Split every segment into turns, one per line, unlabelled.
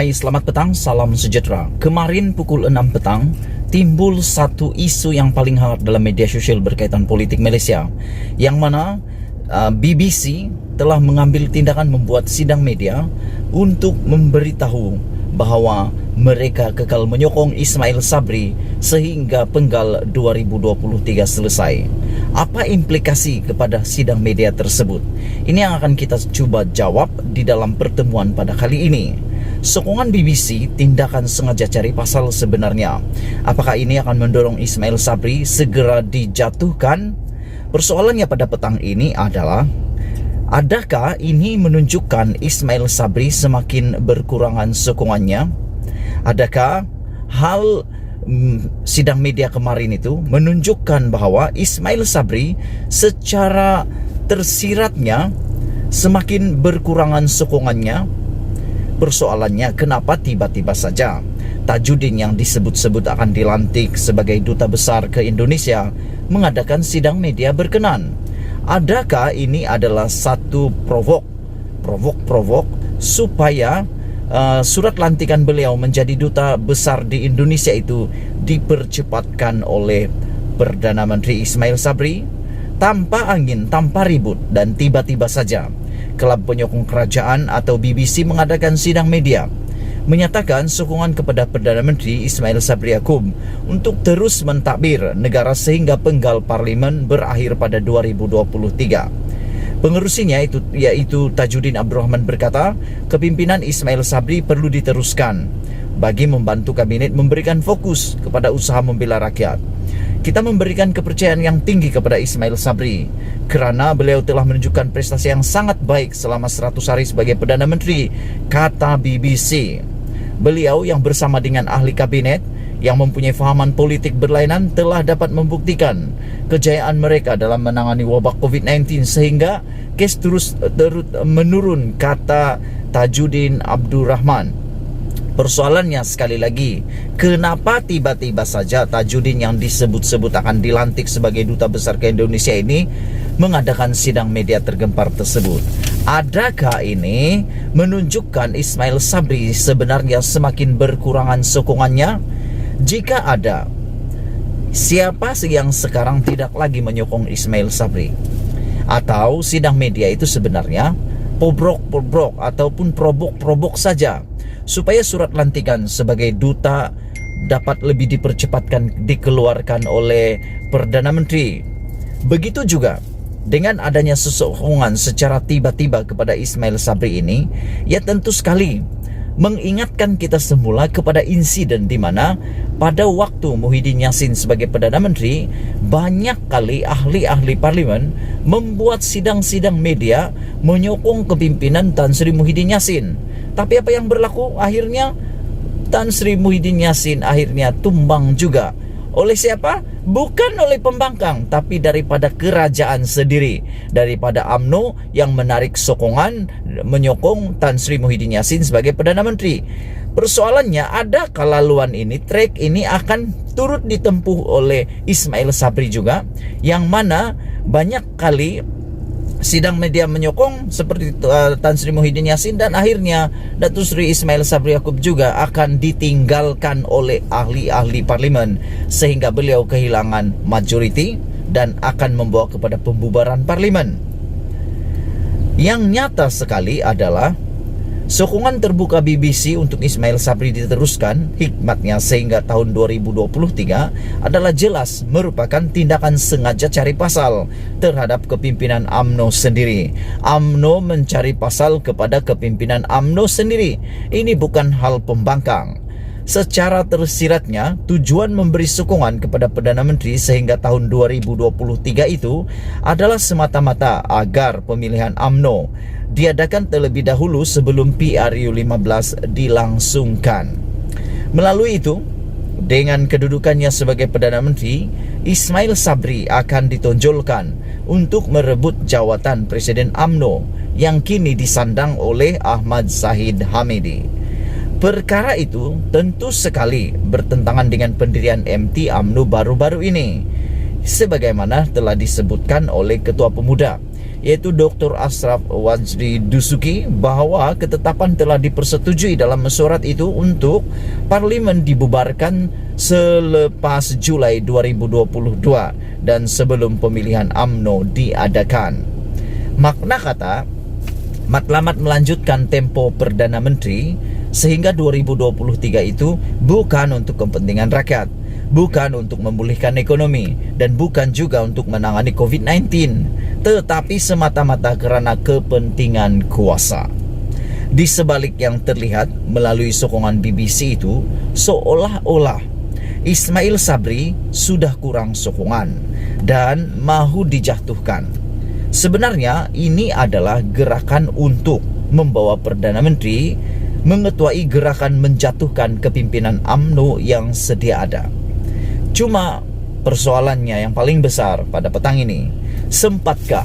Hai, selamat petang, salam sejahtera. Kemarin pukul 6 petang, timbul satu isu yang paling hangat dalam media sosial berkaitan politik Malaysia, yang mana BBC telah mengambil tindakan membuat sidang media untuk memberitahu bahawa mereka kekal menyokong Ismail Sabri sehingga penggal 2023 selesai. Apa implikasi kepada sidang media tersebut? Ini yang akan kita coba jawab di dalam pertemuan pada kali ini. Sokongan BBC, tindakan sengaja cari pasal sebenarnya. Apakah ini akan mendorong Ismail Sabri segera dijatuhkan? Persoalannya pada petang ini adalah, adakah ini menunjukkan Ismail Sabri semakin berkurangan sokongannya? Adakah hal sidang media kemarin itu menunjukkan bahwa Ismail Sabri secara tersiratnya semakin berkurangan sokongannya? Persoalannya, kenapa tiba-tiba saja Tajudin yang disebut-sebut akan dilantik sebagai duta besar ke Indonesia mengadakan sidang media berkenan? Adakah ini adalah satu provok supaya surat lantikan beliau menjadi duta besar di Indonesia itu dipercepatkan oleh Perdana Menteri Ismail Sabri? Tanpa angin, tanpa ribut, dan tiba-tiba saja Kelab Penyokong Kerajaan atau BBC mengadakan sidang media menyatakan sokongan kepada Perdana Menteri Ismail Sabri Yaakob untuk terus mentadbir negara sehingga penggal parlimen berakhir pada 2023. Pengerusinya yaitu Tajudin Abdul Rahman berkata, kepimpinan Ismail Sabri perlu diteruskan bagi membantu kabinet memberikan fokus kepada usaha membela rakyat. Kita memberikan kepercayaan yang tinggi kepada Ismail Sabri kerana beliau telah menunjukkan prestasi yang sangat baik selama 100 hari sebagai Perdana Menteri, kata BBC. Beliau yang bersama dengan ahli kabinet yang mempunyai fahaman politik berlainan telah dapat membuktikan kejayaan mereka dalam menangani wabak COVID-19 sehingga kes terus menurun, kata Tajudin Abdul Rahman. Persoalannya sekali lagi, kenapa tiba-tiba saja Tajudin yang disebut-sebut akan dilantik sebagai duta besar ke Indonesia ini mengadakan sidang media tergempar tersebut? Adakah ini menunjukkan Ismail Sabri sebenarnya semakin berkurangan sokongannya? Jika ada, siapa yang sekarang tidak lagi menyokong Ismail Sabri? Atau sidang media itu sebenarnya pobrok ataupun probok saja supaya surat lantikan sebagai duta dapat lebih dipercepatkan dikeluarkan oleh Perdana Menteri? Begitu juga dengan adanya sokongan secara tiba-tiba kepada Ismail Sabri ini, ya tentu sekali mengingatkan kita semula kepada insiden di mana pada waktu Muhyiddin Yassin sebagai Perdana Menteri, banyak kali ahli-ahli parlimen membuat sidang-sidang media menyokong kepimpinan Tan Sri Muhyiddin Yassin. Tapi apa yang berlaku? Akhirnya Tan Sri Muhyiddin Yassin akhirnya tumbang juga. Oleh siapa? Bukan oleh pembangkang, tapi daripada kerajaan sendiri, daripada UMNO yang menarik sokongan menyokong Tan Sri Muhyiddin Yassin sebagai Perdana Menteri. Persoalannya, adakah laluan ini, trek ini akan turut ditempuh oleh Ismail Sabri juga, yang mana banyak kali sidang media menyokong seperti Tan Sri Muhyiddin Yassin, dan akhirnya Datuk Seri Ismail Sabri Yaakob juga akan ditinggalkan oleh ahli-ahli parlimen sehingga beliau kehilangan majoriti dan akan membawa kepada pembubaran parlimen. Yang nyata sekali adalah sokongan terbuka BBC untuk Ismail Sabri diteruskan hikmatnya sehingga tahun 2023 adalah jelas merupakan tindakan sengaja cari pasal terhadap kepimpinan UMNO sendiri. UMNO mencari pasal kepada kepimpinan UMNO sendiri. Ini bukan hal pembangkang. Secara tersiratnya, tujuan memberi sokongan kepada Perdana Menteri sehingga tahun 2023 itu adalah semata-mata agar pemilihan UMNO diadakan terlebih dahulu sebelum PRU15 dilangsungkan. Melalui itu, dengan kedudukannya sebagai Perdana Menteri, Ismail Sabri akan ditonjolkan untuk merebut jawatan Presiden UMNO yang kini disandang oleh Ahmad Zahid Hamidi. Perkara itu tentu sekali bertentangan dengan pendirian MT UMNO baru-baru ini. Sebagaimana telah disebutkan oleh Ketua Pemuda, yaitu Dr. Ashraf Wajdi Dusuki, bahwa ketetapan telah dipersetujui dalam mesyuarat itu untuk parlimen dibubarkan selepas Julai 2022 dan sebelum pemilihan UMNO diadakan. Makna kata, matlamat melanjutkan tempo Perdana Menteri sehingga 2023 itu bukan untuk kepentingan rakyat, bukan untuk memulihkan ekonomi, dan bukan juga untuk menangani COVID-19, tetapi semata-mata karena kepentingan kuasa. Di sebalik yang terlihat melalui sokongan BBC itu, seolah-olah Ismail Sabri sudah kurang sokongan dan mahu dijatuhkan. Sebenarnya ini adalah gerakan untuk membawa Perdana Menteri mengetuai gerakan menjatuhkan kepimpinan UMNO yang sedia ada. Cuma persoalannya yang paling besar pada petang ini, sempatkah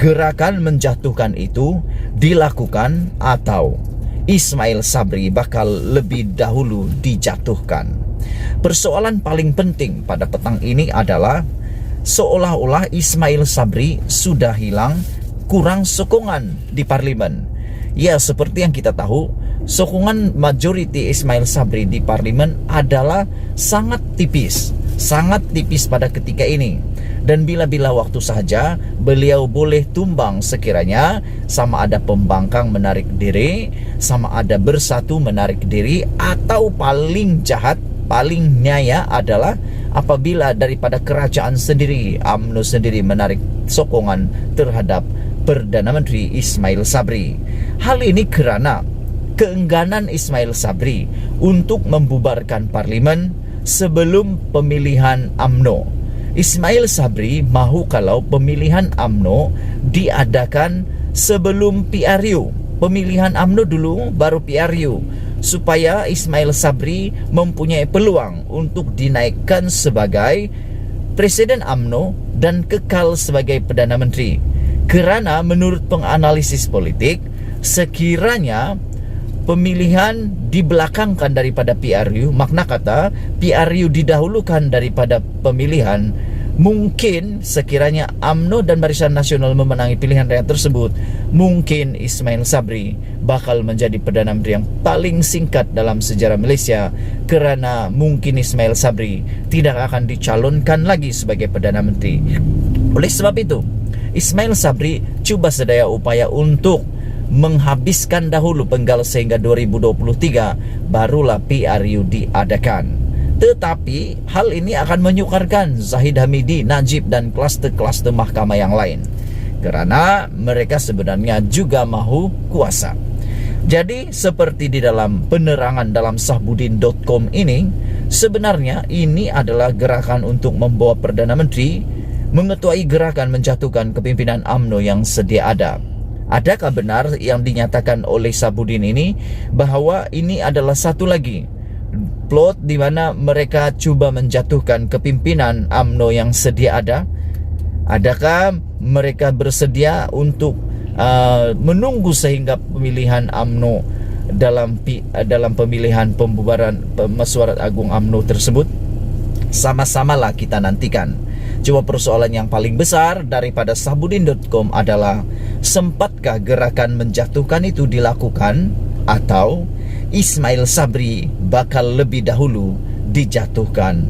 gerakan menjatuhkan itu dilakukan atau Ismail Sabri bakal lebih dahulu dijatuhkan? Persoalan paling penting pada petang ini adalah seolah-olah Ismail Sabri sudah hilang, kurang sokongan di parlimen. Ya, seperti yang kita tahu, sokongan majoriti Ismail Sabri di parlimen adalah sangat tipis pada ketika ini. Dan bila-bila waktu saja beliau boleh tumbang sekiranya sama ada pembangkang menarik diri, sama ada bersatu menarik diri, atau paling jahat, paling nyaya adalah apabila daripada kerajaan sendiri, UMNO sendiri menarik sokongan terhadap Perdana Menteri Ismail Sabri. Hal ini kerana keengganan Ismail Sabri untuk membubarkan parlimen sebelum pemilihan UMNO. Ismail Sabri mahu kalau pemilihan UMNO diadakan sebelum PRU. Pemilihan UMNO dulu baru PRU, supaya Ismail Sabri mempunyai peluang untuk dinaikkan sebagai Presiden UMNO dan kekal sebagai Perdana Menteri. Kerana menurut penganalisis politik, sekiranya pemilihan dibelakangkan daripada PRU, makna kata PRU didahulukan daripada pemilihan, mungkin sekiranya UMNO dan Barisan Nasional memenangi pilihan raya tersebut, mungkin Ismail Sabri bakal menjadi Perdana Menteri yang paling singkat dalam sejarah Malaysia, kerana mungkin Ismail Sabri tidak akan dicalonkan lagi sebagai Perdana Menteri. Oleh sebab itu, Ismail Sabri cuba sedaya upaya untuk menghabiskan dahulu penggal sehingga 2023 barulah PRU diadakan. Tetapi hal ini akan menyukarkan Zahid Hamidi, Najib dan kluster-kluster mahkamah yang lain, kerana mereka sebenarnya juga mahu kuasa. Jadi seperti di dalam penerangan dalam sahbudin.com ini, sebenarnya ini adalah gerakan untuk membawa Perdana Menteri mengetuai gerakan menjatuhkan kepimpinan UMNO yang sedia ada. Adakah benar yang dinyatakan oleh Sabudin ini bahawa ini adalah satu lagi plot di mana mereka cuba menjatuhkan kepimpinan UMNO yang sedia ada? Adakah mereka bersedia untuk menunggu sehingga pemilihan UMNO dalam pemilihan pembubaran mesyuarat agung UMNO tersebut? Sama-samalah kita nantikan. Cuma persoalan yang paling besar daripada sahbudin.com adalah, sempatkah gerakan menjatuhkan itu dilakukan atau Ismail Sabri bakal lebih dahulu dijatuhkan?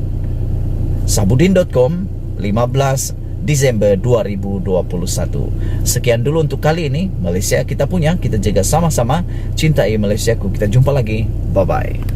Sahbudin.com 15 Desember 2021. Sekian dulu untuk kali ini. Malaysia kita punya, kita jaga sama-sama. Cintai Malaysiaku. Kita jumpa lagi. Bye-bye.